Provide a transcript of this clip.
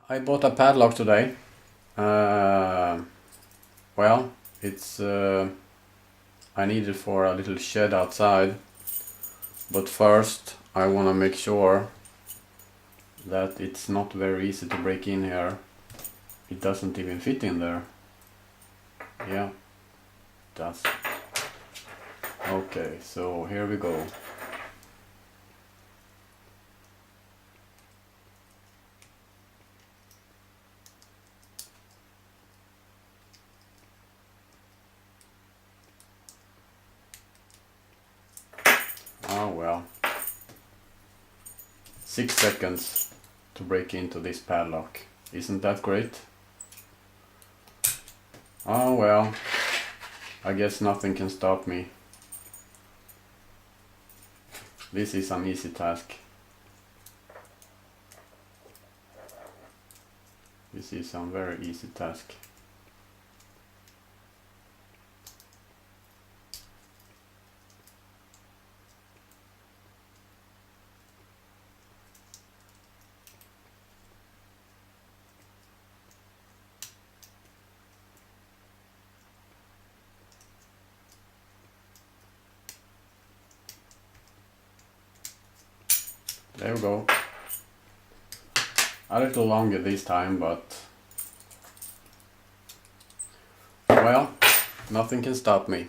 I bought a padlock today. Well, it's I need it for a little shed outside, but first I want to make sure that it's not very easy to break in here. It doesn't even fit in there. Yeah, it does. Okay, so here we go. Oh well. 6 seconds to break into this padlock. Isn't that great? Oh well. I guess nothing can stop me. This is an easy task. This is a very easy task. There we go. A little longer this time, but well, nothing can stop me.